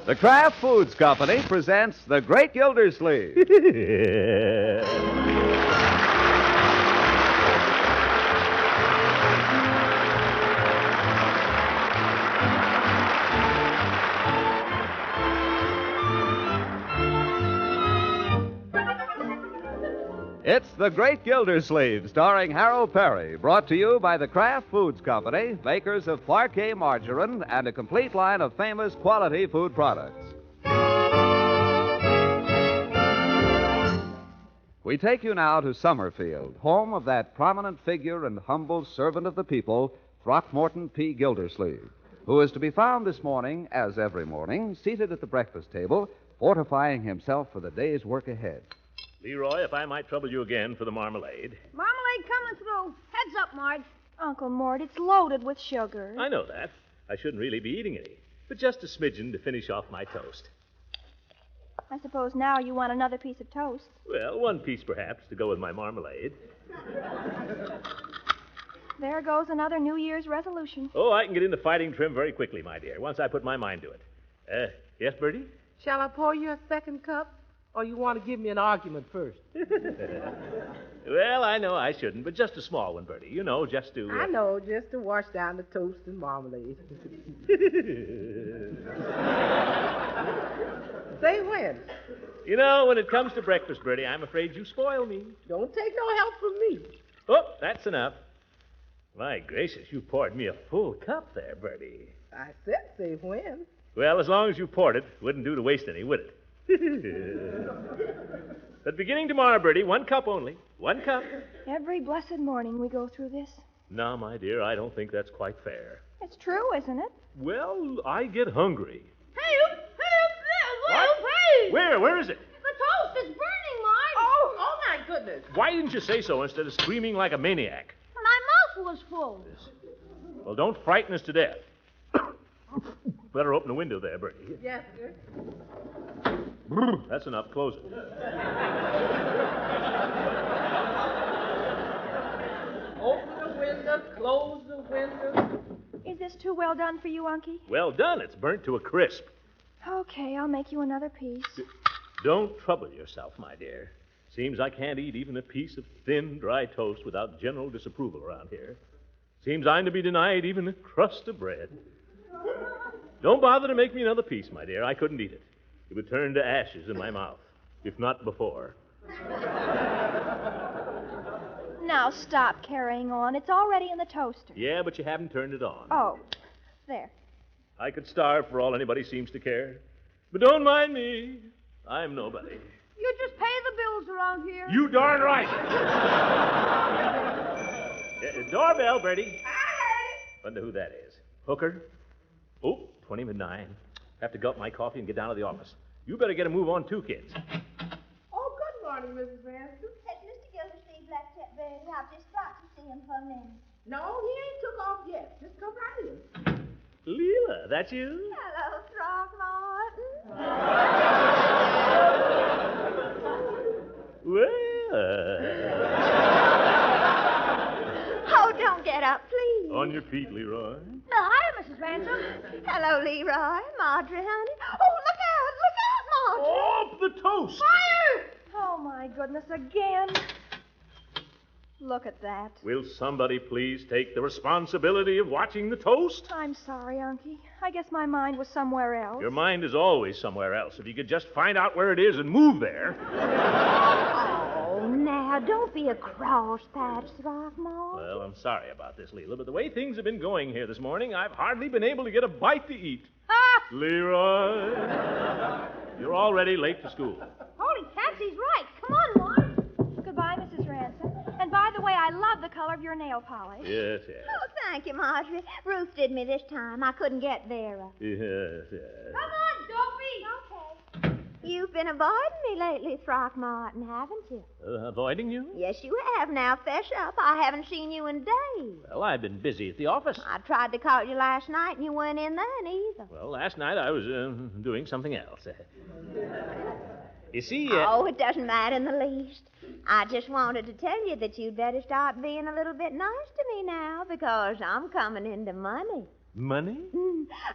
The Kraft Foods Company presents The Great Gildersleeve. It's The Great Gildersleeve, starring Harold Perry, brought to you by the Kraft Foods Company, makers of Parquet margarine and a complete line of famous quality food products. We take you now to Summerfield, home of that prominent figure and humble servant of the people, Throckmorton P. Gildersleeve, who is to be found this morning, as every morning, seated at the breakfast table, fortifying himself for the day's work ahead. Leroy, if I might trouble you again for the marmalade. Marmalade coming through. Heads up, Marge. Uncle Mort, it's loaded with sugar. I know that. I shouldn't really be eating any, but just a smidgen to finish off my toast. I suppose now you want another piece of toast. Well, one piece perhaps to go with my marmalade. There goes another New Year's resolution. Oh, I can get into fighting trim very quickly, my dear, once I put my mind to it. Yes, Bertie? Shall I pour you a second cup? Or you want to give me an argument first? Well, I know I shouldn't, but just a small one, Bertie. You know, just to... I know, just to wash down the toast and marmalade. Say when. You know, when it comes to breakfast, Bertie, I'm afraid you spoil me. Don't take no help from me. Oh, that's enough. My gracious, you poured me a full cup there, Bertie. I said say when. Well, as long as you poured it, wouldn't do to waste any, would it? But beginning tomorrow, Bertie, 1 cup only. 1 cup. Every blessed morning we go through this. No, my dear, I don't think that's quite fair. It's true, isn't it? Well, I get hungry. Hey, hey! Where is it? The toast is burning, Marge. Oh, my goodness. Why didn't you say so instead of screaming like a maniac? My mouth was full. Well, don't frighten us to death. Better open the window there, Bertie. Yes, sir. That's enough. Close it. Open the window, close the window. Is this too well done for you, Unky? Well done. It's burnt to a crisp. Okay, I'll make you another piece. Don't trouble yourself, my dear. Seems I can't eat even a piece of thin, dry toast without general disapproval around here. Seems I'm to be denied even a crust of bread. Don't bother to make me another piece, my dear. I couldn't eat it. It would turn to ashes in my mouth, if not before. Now stop carrying on. It's already in the toaster. Yeah, but you haven't turned it on. Oh, there. I could starve for all anybody seems to care. But don't mind me. I'm nobody. You just pay the bills around here. You darn right. Doorbell, Bertie. Wonder who that is. Hooker? Oh, 20 to 9. Have to gulp my coffee and get down to the office. You better get a move on, too, kids. Oh, good morning, Mrs. Ransom. Has Mr. Gildersleeve left yet, Bertie? I've just got to see him for a minute. No, he ain't took off yet. Just come right in. Leela, that you? Hello, Throckmorton. Well. Oh, don't get up, please. On your feet, Leroy. Hi, Mrs. Ransom. Hello, Leroy. Marjorie, honey. Oh, look out, Marjorie. Oh, the toast. Fire! Oh, my goodness, again. Look at that. Will somebody please take the responsibility of watching the toast? I'm sorry, Unky. I guess my mind was somewhere else. Your mind is always somewhere else. If you could just find out where it is and move there. Oh, now, don't be a cross patch, Throckmorton. Well, I'm sorry about this, Leela, but the way things have been going here this morning, I've hardly been able to get a bite to eat. Leroy, you're already late to school. Holy cats, he's right. Come on, Marge. Goodbye, Mrs. Ransom. And by the way, I love the color of your nail polish. Yes, yes. Oh, thank you, Marjorie. Ruth did me this time. I couldn't get Vera. Yes, yes. Come on, Dopey. Okay. You've been avoiding me lately, Throckmorton, haven't you? Avoiding you? Yes, you have. Now, fess up. I haven't seen you in days. Well, I've been busy at the office. I tried to call you last night, and you weren't in then either. Well, last night I was doing something else. You see... Oh, it doesn't matter in the least. I just wanted to tell you that you'd better start being a little bit nice to me now, because I'm coming into money. Money?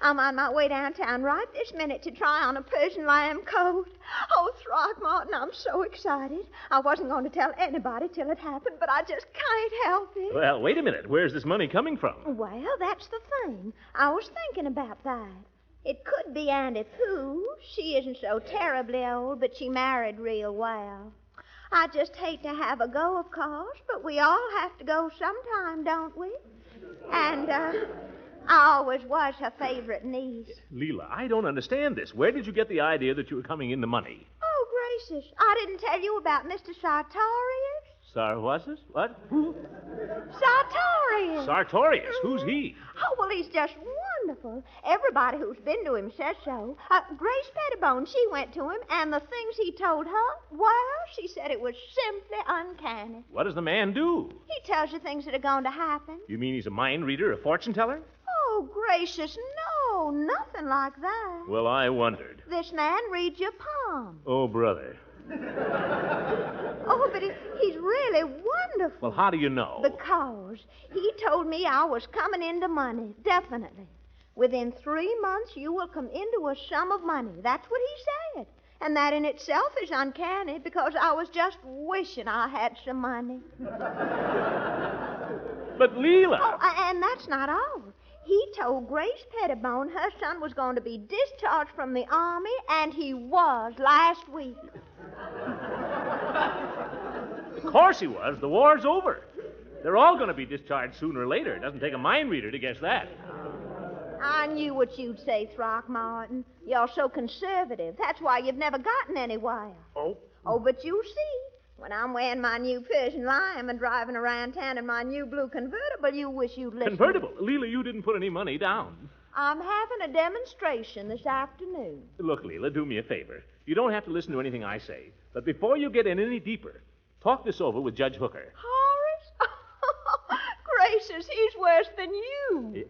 I'm on my way downtown right this minute to try on a Persian lamb coat. Oh, Throckmorton, I'm so excited. I wasn't going to tell anybody till it happened, but I just can't help it. Well, wait a minute. Where's this money coming from? Well, that's the thing. I was thinking about that. It could be Auntie Pooh. She isn't so terribly old, but she married real well. I just hate to have a go, of course, but we all have to go sometime, don't we? And, I always was her favorite niece. Leela, I don't understand this. Where did you get the idea that you were coming into money? Oh, gracious. I didn't tell you about Mr. Sartorius. What? Who? Sartorius. Sartorius. Who's he? Oh, well, he's just wonderful. Everybody who's been to him says so. Grace Pettibone, she went to him, and the things he told her, well, she said it was simply uncanny. What does the man do? He tells you things that are going to happen. You mean he's a mind reader, a fortune teller? Oh, gracious, no, nothing like that. Well, I wondered. This man reads your palm. Oh, brother. Oh, but he's really wonderful. Well, how do you know? Because he told me I was coming into money, definitely. Within 3 months, you will come into a sum of money. That's what he said. And that in itself is uncanny because I was just wishing I had some money. But, Leela... Oh, and that's not all. He told Grace Pettibone her son was going to be discharged from the Army, and he was last week. Of course he was. The war's over. They're all going to be discharged sooner or later. It doesn't take a mind reader to guess that. I knew what you'd say, Throckmorton. You're so conservative. That's why you've never gotten anywhere. Oh? Oh, but you see, when I'm wearing my new Persian lime and driving around town in my new blue convertible, you wish you'd listen. Convertible? Leela, you didn't put any money down. I'm having a demonstration this afternoon. Look, Leela, do me a favor. You don't have to listen to anything I say. But before you get in any deeper, talk this over with Judge Hooker. Horace? Gracious, he's worse than you.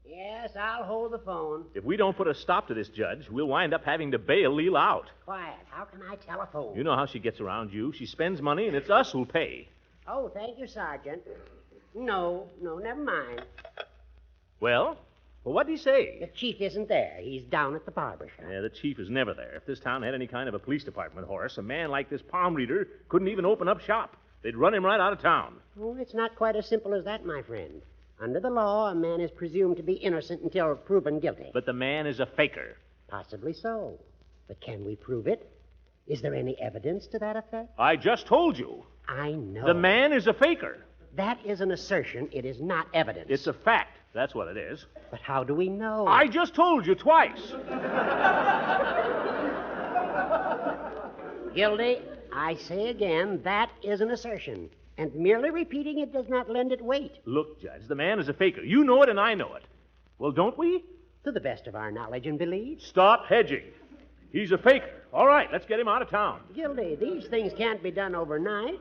Yes, I'll hold the phone. If we don't put a stop to this, Judge, we'll wind up having to bail Leela out. Quiet. How can I telephone? You know how she gets around you. She spends money, and it's us who'll pay. Oh, thank you, Sergeant. No, never mind. Well, what'd he say? The chief isn't there. He's down at the barber shop. Yeah, the chief is never there. If this town had any kind of a police department, Horace, a man like this palm reader couldn't even open up shop. They'd run him right out of town. Oh, it's not quite as simple as that, my friend. Under the law, a man is presumed to be innocent until proven guilty. But the man is a faker. Possibly so. But can we prove it? Is there any evidence to that effect? I just told you. I know. The man is a faker. That is an assertion. It is not evidence. It's a fact. That's what it is. But how do we know? I just told you twice. Gildy, I say again, that is an assertion. And merely repeating it does not lend it weight. Look, Judge, the man is a faker. You know it and I know it. Well, don't we? To the best of our knowledge and belief. Stop hedging. He's a faker. All right, let's get him out of town. Gildy, these things can't be done overnight.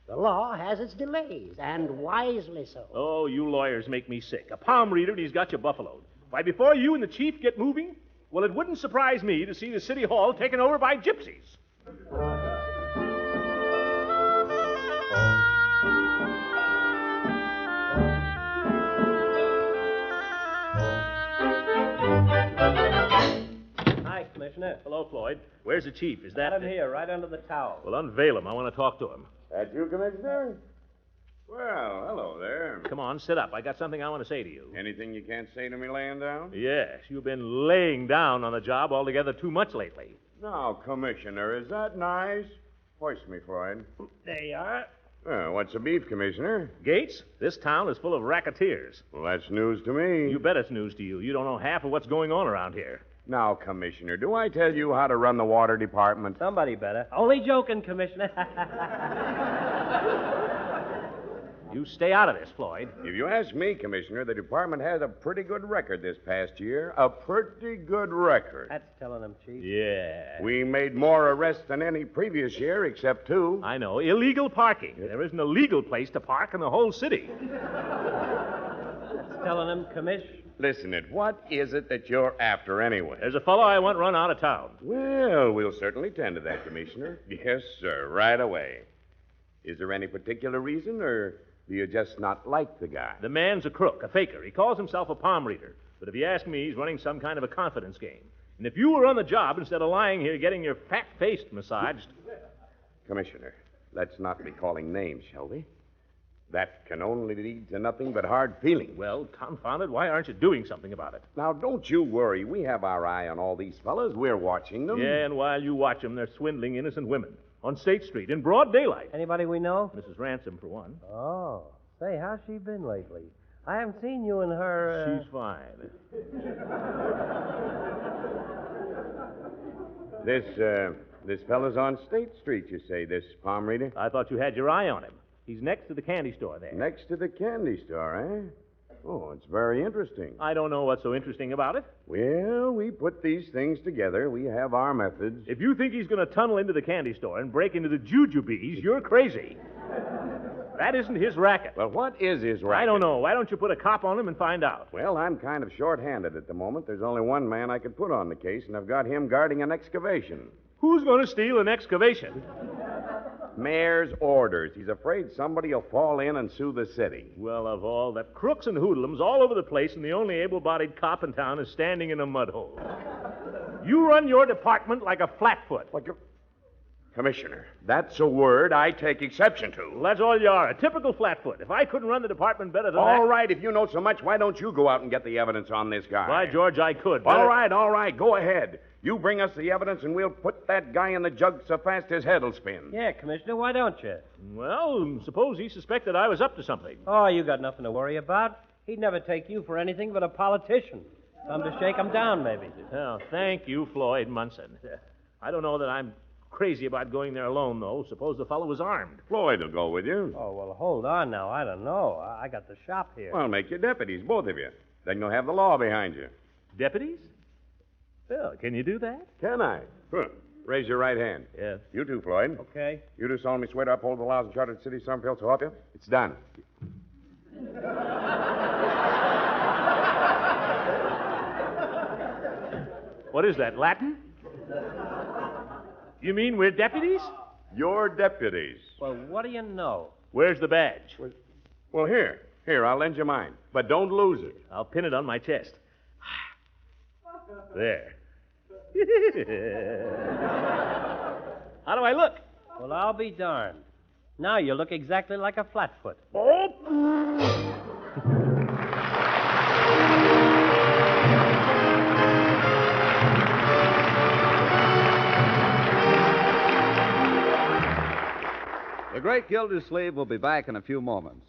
The law has its delays, and wisely so. Oh, you lawyers make me sick. A palm reader and he's got you buffaloed. Why, before you and the chief get moving, well, it wouldn't surprise me to see the city hall taken over by gypsies. Hi, Commissioner. Hello, Floyd. Where's the chief? Is that... Got him here, right under the towel. Well, unveil him. I want to talk to him. That you, Commissioner? Well, hello there. Come on, sit up. I got something I want to say to you. Anything you can't say to me laying down? Yes, you've been laying down on the job altogether too much lately. Now, Commissioner, is that nice? Hoist me, Floyd. There you are. What's the beef, Commissioner? Gates, this town is full of racketeers. Well, that's news to me. You bet it's news to you. You don't know half of what's going on around here. Now, Commissioner, do I tell you how to run the water department? Somebody better. Only joking, Commissioner. You stay out of this, Floyd. If you ask me, Commissioner, the department has a pretty good record this past year. A pretty good record. That's telling him, Chief. Yeah. We made more arrests than any previous year, except 2. I know. Illegal parking. There isn't a legal place to park in the whole city. That's telling him, Commish. Listen, what is it that you're after anyway? There's a fellow I want run out of town. Well, we'll certainly tend to that, Commissioner. Yes, sir, right away. Is there any particular reason, or do you just not like the guy? The man's a crook, a faker. He calls himself a palm reader. But if you ask me, he's running some kind of a confidence game. And if you were on the job instead of lying here getting your fat-face massaged... Commissioner, let's not be calling names, shall we? That can only lead to nothing but hard feelings. Well, confound it, why aren't you doing something about it? Now, don't you worry. We have our eye on all these fellas. We're watching them. Yeah, and while you watch them, they're swindling innocent women on State Street in broad daylight. Anybody we know? Mrs. Ransom, for one. Oh. Say, how's she been lately? I haven't seen you and her, She's fine. This fella's on State Street, you say, this palm reader? I thought you had your eye on him. He's next to the candy store there. Next to the candy store, eh? Oh, it's very interesting. I don't know what's so interesting about it. Well, we put these things together. We have our methods. If you think he's going to tunnel into the candy store and break into the jujubes, you're crazy. That isn't his racket. Well, what is his racket? I don't know. Why don't you put a cop on him and find out? Well, I'm kind of short-handed at the moment. There's only one man I could put on the case, and I've got him guarding an excavation. Who's going to steal an excavation? Mayor's orders. He's afraid somebody will fall in and sue the city. Well, of all that, crooks and hoodlums all over the place, and the only able-bodied cop in town is standing in a mud hole. You run your department like a flatfoot. Like a... Commissioner, that's a word I take exception to. Well, that's all you are, a typical flatfoot. If I couldn't run the department better than that... All right, if you know so much, why don't you go out and get the evidence on this guy? By George, I could. All right, go ahead. You bring us the evidence, and we'll put that guy in the jug so fast his head'll spin. Yeah, Commissioner, why don't you? Well, suppose he suspected I was up to something. Oh, you got nothing to worry about. He'd never take you for anything but a politician. Some to shake him down, maybe. Oh, thank you, Floyd Munson. I don't know that I'm crazy about going there alone, though. Suppose the fellow was armed. Floyd will go with you. Oh, well, hold on now. I don't know. I got the shop here. Well, make you deputies, both of you. Then you'll have the law behind you. Deputies? Well, can you do that? Can I? Huh. Raise your right hand. Yes. You too, Floyd. Okay. You do solemnly swear to uphold the laws and charter of the city of Summerfield, so help you? It's done. What is that, Latin? You mean we're deputies? You're deputies. Well, what do you know? Where's the badge? Well, here. Here, I'll lend you mine. But don't lose it. I'll pin it on my chest. There. How do I look? Well, I'll be darned. Now you look exactly like a flatfoot. The great Gildersleeve will be back in a few moments.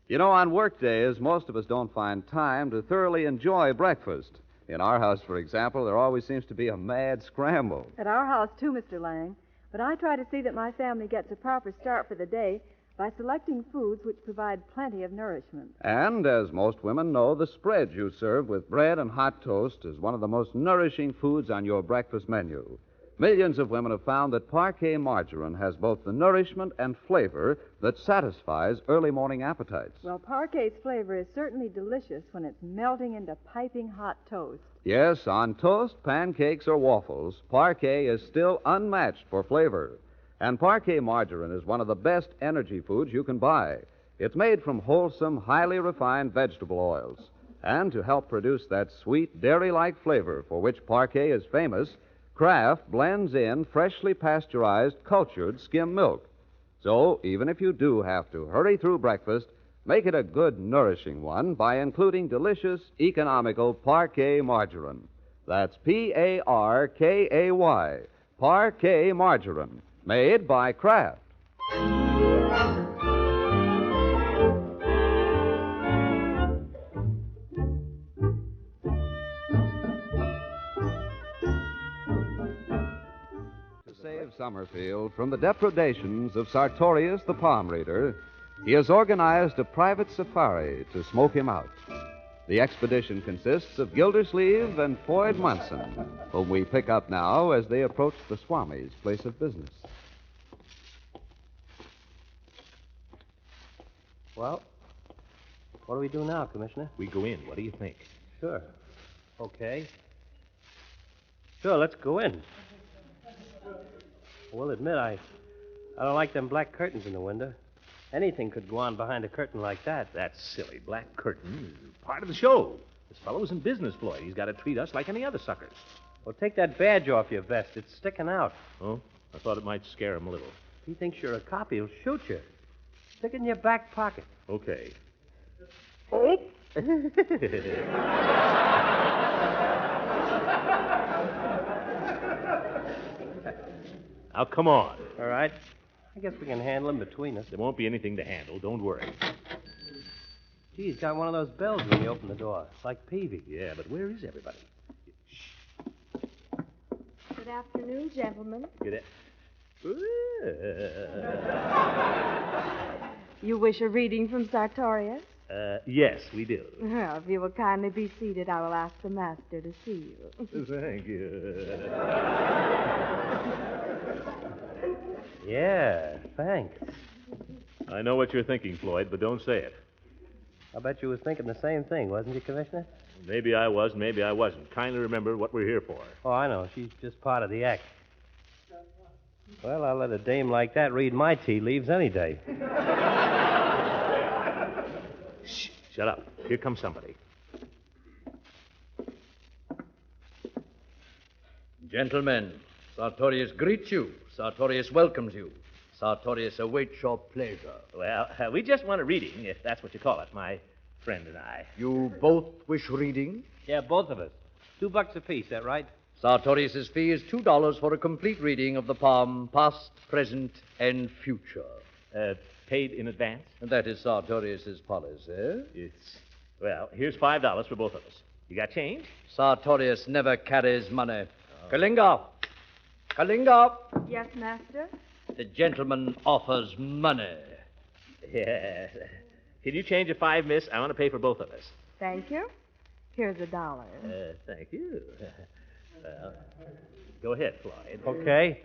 You know, on work days, most of us don't find time to thoroughly enjoy breakfast. In our house, for example, there always seems to be a mad scramble. At our house, too, Mr. Lang. But I try to see that my family gets a proper start for the day by selecting foods which provide plenty of nourishment. And, as most women know, the spread you serve with bread and hot toast is one of the most nourishing foods on your breakfast menu. Millions of women have found that Parquet margarine has both the nourishment and flavor that satisfies early morning appetites. Well, Parquet's flavor is certainly delicious when it's melting into piping hot toast. Yes, on toast, pancakes, or waffles, Parquet is still unmatched for flavor. And Parquet margarine is one of the best energy foods you can buy. It's made from wholesome, highly refined vegetable oils. And to help produce that sweet, dairy-like flavor for which Parquet is famous, Kraft blends in freshly pasteurized, cultured skim milk. So, even if you do have to hurry through breakfast, make it a good, nourishing one by including delicious, economical Parquet margarine. That's Parkay, Parquet margarine, made by Kraft. Summerfield from the depredations of Sartorius the palm reader, he has organized a private safari to smoke him out. The expedition consists of Gildersleeve and Floyd Munson, whom we pick up now as they approach the Swami's place of business. Well, what do we do now, Commissioner? We go in. What do you think? Sure. Okay. Sure, let's go in. I will admit, I don't like them black curtains in the window. Anything could go on behind a curtain like that. That silly black curtain is part of the show. This fellow's in business, Floyd. He's got to treat us like any other suckers. Well, take that badge off your vest. It's sticking out. Oh? I thought it might scare him a little. If he thinks you're a cop, he'll shoot you. Stick it in your back pocket. Okay. Now, come on. All right. I guess we can handle him between us. There won't be anything to handle. Don't worry. Gee, he's got one of those bells when you open the door. It's like Peavy. Yeah, but where is everybody? Good afternoon, gentlemen. Get it? You wish a reading from Sartorius? Yes, we do. Well, if you will kindly be seated, I will ask the master to see you. Thank you. Yeah, thanks. I know what you're thinking, Floyd, but don't say it. I bet you was thinking the same thing, wasn't you, Commissioner? Maybe I was, maybe I wasn't. Kindly remember what we're here for. Oh, I know. She's just part of the act. Well, I'll let a dame like that read my tea leaves any day. Shh, shut up. Here comes somebody. Gentlemen, Sartorius greets you. Sartorius welcomes you. Sartorius awaits your pleasure. Well, we just want a reading, if that's what you call it, my friend and I. You both wish reading? Yeah, both of us. $2 apiece, that right? Sartorius's fee is $2 for a complete reading of the poem Past, Present, and Future. Paid in advance? And that is Sartorius's policy. It's... Well, here's $5 for both of us. You got change? Sartorius never carries money. Oh. Kalinga! Kalinga! Yes, master? The gentleman offers money. Yeah. Can you change a 5, miss? I want to pay for both of us. Thank you. Here's $1. Thank you. Well, go ahead, Floyd. Okay.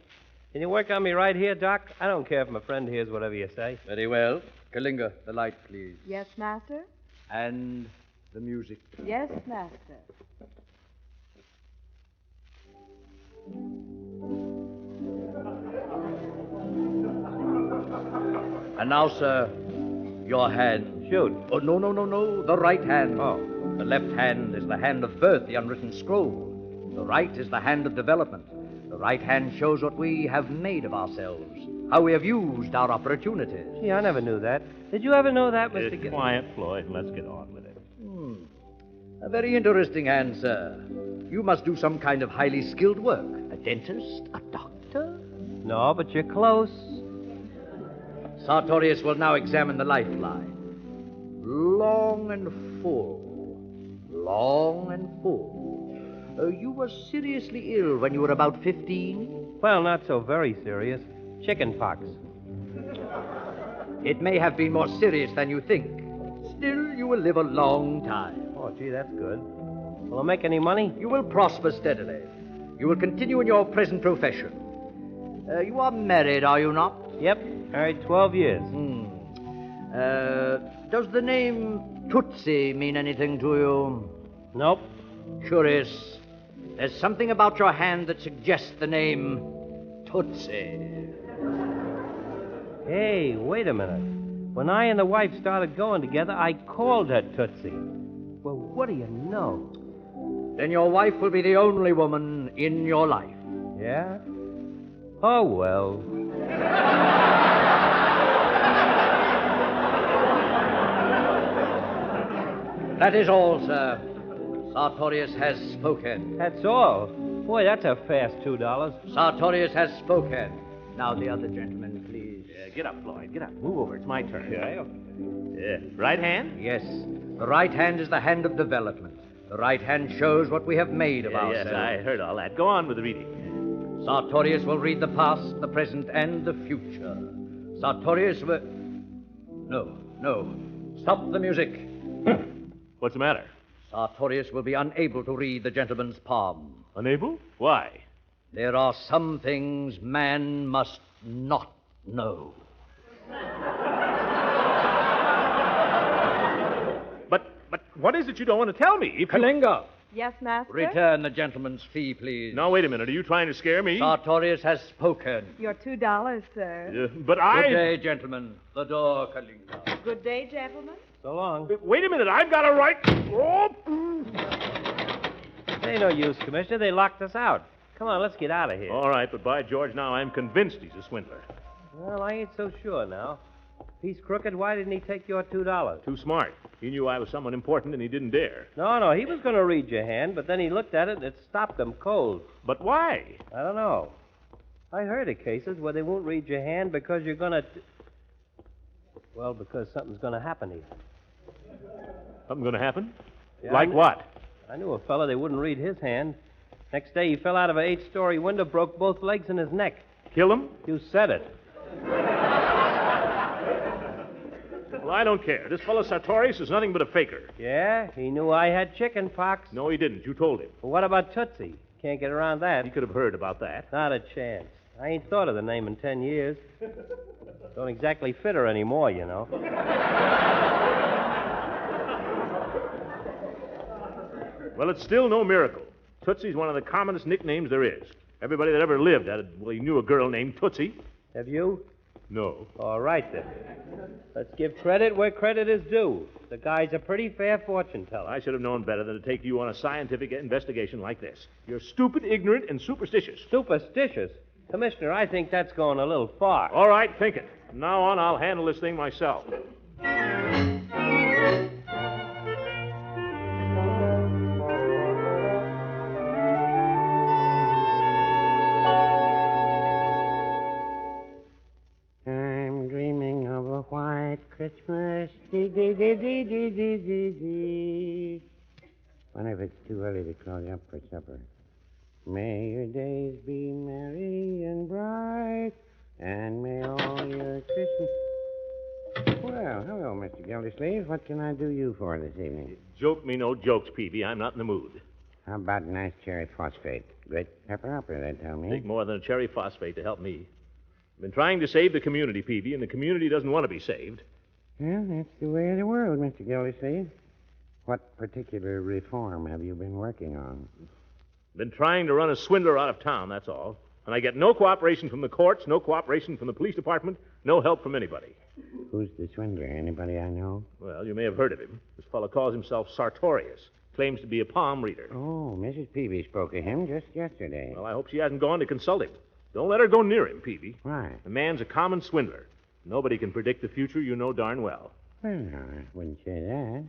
Can you work on me right here, Doc? I don't care if my friend hears whatever you say. Very well. Kalinga, the light, please. Yes, master? And the music. Yes, master. And now, sir, your hand. Shoot. Oh, no. The right hand. Oh. The left hand is the hand of birth, the unwritten scroll. The right is the hand of development. The right hand shows what we have made of ourselves, how we have used our opportunities. Gee, I never knew that. Did you ever know that, Mr. Gill? Quiet, Floyd, and let's get on with it. A very interesting hand, sir. You must do some kind of highly skilled work. A dentist? A doctor? No, but you're close. Sartorius will now examine the lifeline. Long and full. Long and full. You were seriously ill when you were about 15? Well, not so very serious. Chicken pox. It may have been more serious than you think. Still, you will live a long time. Oh, gee, that's good. Will I make any money? You will prosper steadily. You will continue in your present profession. You are married, are you not? Yep, married 12 years. Does the name Tootsie mean anything to you? Nope. Curious. There's something about your hand that suggests the name Tootsie. Hey, wait a minute. When I and the wife started going together, I called her Tootsie. Well, what do you know? Then your wife will be the only woman in your life. Yeah? Oh, well. That is all, sir. Sartorius has spoken. That's all? Boy, that's a fast $2. Sartorius has spoken. Now the other gentleman, please. Yeah, get up, Floyd. Get up. Move over. It's my turn. Yeah. Right hand? Yes. The right hand is the hand of development. The right hand shows what we have made of ourselves. Yes, I heard all that. Go on with the reading. Sartorius will read the past, the present, and the future. Sartorius will... No. Stop the music. What's the matter? Sartorius will be unable to read the gentleman's palm. Unable? Why? There are some things man must not know. But what is it you don't want to tell me? If you... Kalinga, Yes, Master? return the gentleman's fee, please. Now, wait a minute. Are you trying to scare me? Sartorius has spoken. Your $2, sir. But I... Good day, gentlemen. The door, Kalinga. Good day, gentlemen. So long. Wait a minute. I've got a right... Oh! It ain't no use, Commissioner. They locked us out. Come on, let's get out of here. All right, but by George, now I'm convinced he's a swindler. Well, I ain't so sure now. If he's crooked, why didn't he take your $2? Too smart. He knew I was someone important, and he didn't dare. No, he was going to read your hand, but then he looked at it and it stopped him cold. But why? I don't know. I heard of cases where they won't read your hand because you're going to... Well, because something's going to happen to you. Something going to happen? Yeah, Like what? I knew a fella they wouldn't read his hand. Next day, he fell out of an 8-story window, broke both legs in his neck. Kill him? You said it. Well, I don't care. This fellow Sartorius is nothing but a faker. Yeah, he knew I had chicken pox. No, he didn't. You told him. Well, what about Tootsie? Can't get around that. He could have heard about that. Not a chance. I ain't thought of the name in 10 years. Don't exactly fit her anymore, you know. Well, it's still no miracle. Tootsie's one of the commonest nicknames there is. Everybody that ever lived knew a girl named Tootsie. Have you? No. All right, then. Let's give credit where credit is due. The guy's a pretty fair fortune teller. I should have known better than to take you on a scientific investigation like this. You're stupid, ignorant, and superstitious. Superstitious? Commissioner, I think that's going a little far. All right, think it. From now on, I'll handle this thing myself. I'm dreaming of a white Christmas. Dee, dee, dee, dee, dee, dee, dee, dee. Wonder if it's too early to close up for supper. May your days be merry and bright, and may all your Christmas... Well, hello, Mr. Gildersleeve. What can I do you for this evening? Joke me no jokes, Peavy. I'm not in the mood. How about a nice cherry phosphate? Great pepper upper, they tell me. Take more than a cherry phosphate to help me. I've been trying to save the community, Peavy, and the community doesn't want to be saved. Well, that's the way of the world, Mr. Gildersleeve. What particular reform have you been working on? Been trying to run a swindler out of town, that's all. And I get no cooperation from the courts, no cooperation from the police department, no help from anybody. Who's the swindler? Anybody I know? Well, you may have heard of him. This fellow calls himself Sartorius. Claims to be a palm reader. Oh, Mrs. Peavy spoke of him just yesterday. Well, I hope she hasn't gone to consult him. Don't let her go near him, Peavy. Why? The man's a common swindler. Nobody can predict the future, you know darn well. Well, no, I wouldn't say that.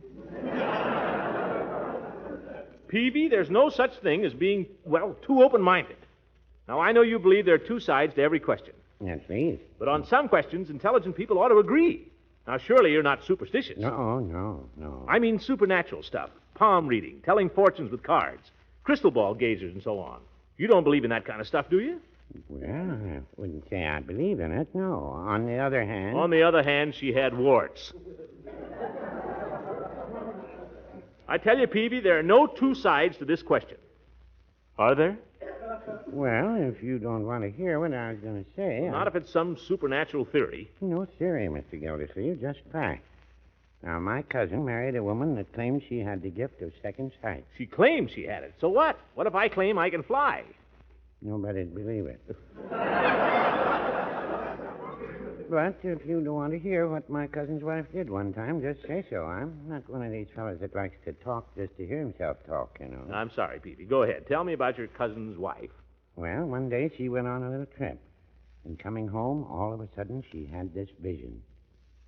Peavy, there's no such thing as being, well, too open-minded. Now, I know you believe there are two sides to every question. At least. But on some questions, intelligent people ought to agree. Now, surely you're not superstitious. No. I mean supernatural stuff. Palm reading, telling fortunes with cards, crystal ball gazers, and so on. You don't believe in that kind of stuff, do you? Well, I wouldn't say I believe in it, no. On the other hand... On the other hand, she had warts. I tell you, Peavy, there are no two sides to this question. Are there? Well, if you don't want to hear what I was going to say... Not if it's some supernatural theory. No theory, Mr. Gildersleeve, just fact. Now, my cousin married a woman that claimed she had the gift of second sight. She claims she had it. So what? What if I claim I can fly? Nobody'd believe it. But if you don't want to hear what my cousin's wife did one time, just say so. I'm not one of these fellows that likes to talk just to hear himself talk, you know. I'm sorry, Peavy. Go ahead. Tell me about your cousin's wife. Well, one day she went on a little trip. And coming home, all of a sudden, she had this vision.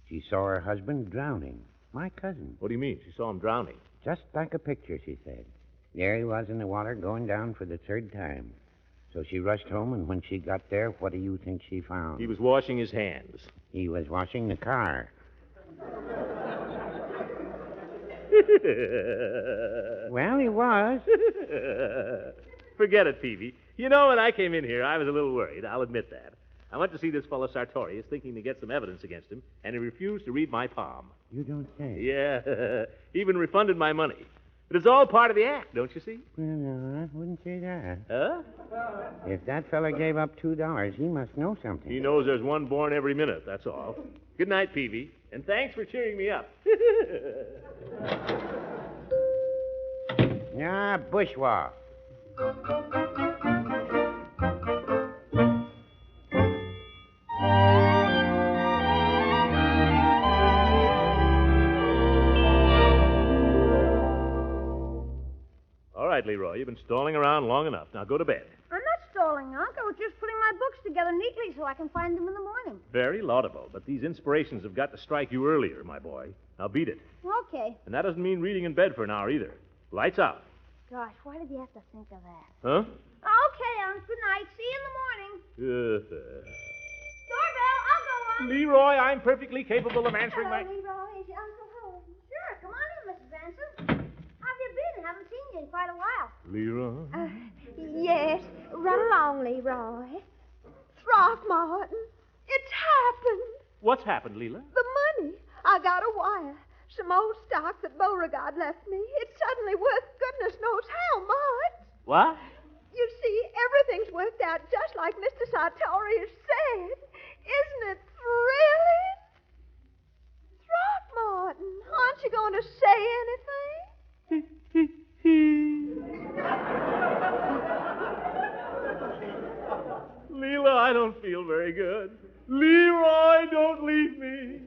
She saw her husband drowning. My cousin. What do you mean? She saw him drowning? Just like a picture, she said. There he was in the water, going down for the third time. So she rushed home, and when she got there, what do you think she found? He was washing his hands. He was washing the car. Well, he was. Forget it, Peavy. You know, when I came in here, I was a little worried. I'll admit that. I went to see this fellow Sartorius, thinking to get some evidence against him, and he refused to read my palm. You don't say. Yeah. Even refunded my money. But it's all part of the act, don't you see? Well, no, I wouldn't say that. Huh? If that fella gave up $2, he must know something. He knows there's one born every minute, that's all. Good night, Peavy. And thanks for cheering me up. Yeah, bushwalk. All right, Leroy, you've been stalling around long enough. Now go to bed. I'm not stalling, Unc. I was just putting my books together neatly so I can find them in the morning. Very laudable, but these inspirations have got to strike you earlier, my boy. Now beat it. Okay. And that doesn't mean reading in bed for an hour either. Lights out. Gosh, why did you have to think of that? Huh? Okay, Unc. Good night. See you in the morning. Doorbell, I'll go, Unc. Leroy, I'm perfectly capable of answering Hello, my... Leroy. Is your uncle home? Sure. Come on in, Mrs. Ransom. How have you been? Haven't seen you in quite a while. Leroy? Yes, run along, Leroy. Throckmorton, it's happened. What's happened, Leela? The money. I got a wire. Some old stock that Beauregard left me. It's suddenly worth goodness knows how much. What? You see, everything's worked out just like Mr. Sartorius said. Isn't it thrilling? Throckmorton, aren't you going to say anything? Leela, I don't feel very good. Leroy, don't leave me.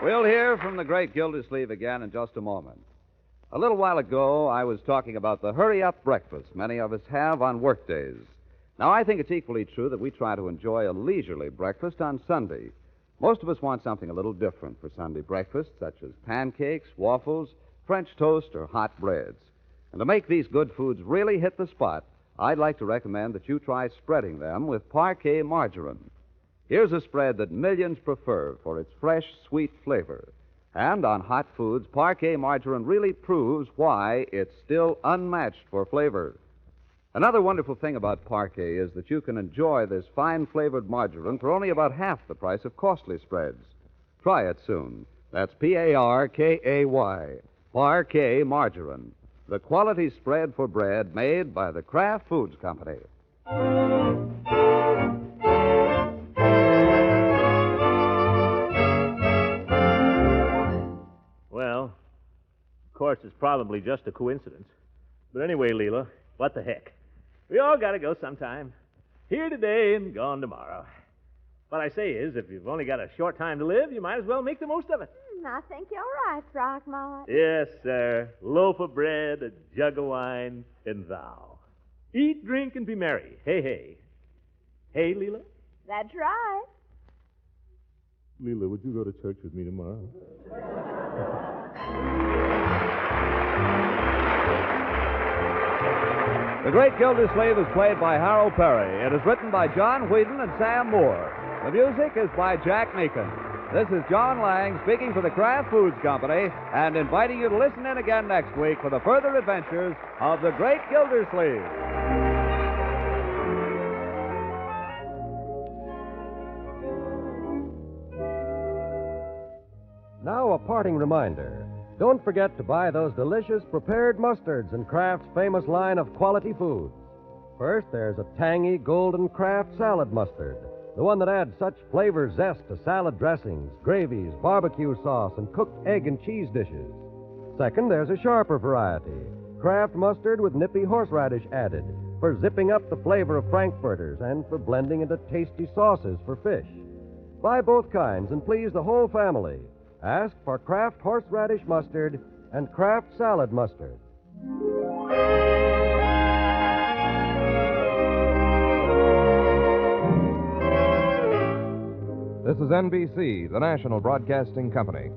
We'll hear from the great Gildersleeve again in just a moment. A little while ago, I was talking about the hurry-up breakfast many of us have on workdays. Now, I think it's equally true that we try to enjoy a leisurely breakfast on Sunday. Most of us want something a little different for Sunday breakfast, such as pancakes, waffles, French toast, or hot breads. And to make these good foods really hit the spot, I'd like to recommend that you try spreading them with Parquet margarine. Here's a spread that millions prefer for its fresh, sweet flavor. And on hot foods, Parquet margarine really proves why it's still unmatched for flavor. Another wonderful thing about Parquet is that you can enjoy this fine-flavored margarine for only about half the price of costly spreads. Try it soon. That's Parkay, Parquet margarine, the quality spread for bread made by the Kraft Foods Company. Well, of course, it's probably just a coincidence. But anyway, Leela, what the heck? We all got to go sometime. Here today and gone tomorrow. What I say is, if you've only got a short time to live, you might as well make the most of it. I think you're right, Throckmorton. Yes, sir. Loaf of bread, a jug of wine, and thou. Eat, drink, and be merry. Hey, hey. Hey, Leela? That's right. Leela, would you go to church with me tomorrow? The Great Gildersleeve is played by Harold Perry. It is written by John Whedon and Sam Moore. The music is by Jack Meakin. This is John Lang speaking for the Kraft Foods Company and inviting you to listen in again next week for the further adventures of the Great Gildersleeve. Now, a parting reminder. Don't forget to buy those delicious prepared mustards in Kraft's famous line of quality foods. First, there's a tangy golden Kraft salad mustard, the one that adds such flavor zest to salad dressings, gravies, barbecue sauce, and cooked egg and cheese dishes. Second, there's a sharper variety, Kraft mustard with nippy horseradish added, for zipping up the flavor of frankfurters and for blending into tasty sauces for fish. Buy both kinds and please the whole family. Ask for Kraft horseradish mustard and Kraft salad mustard. This is NBC, the national broadcasting company.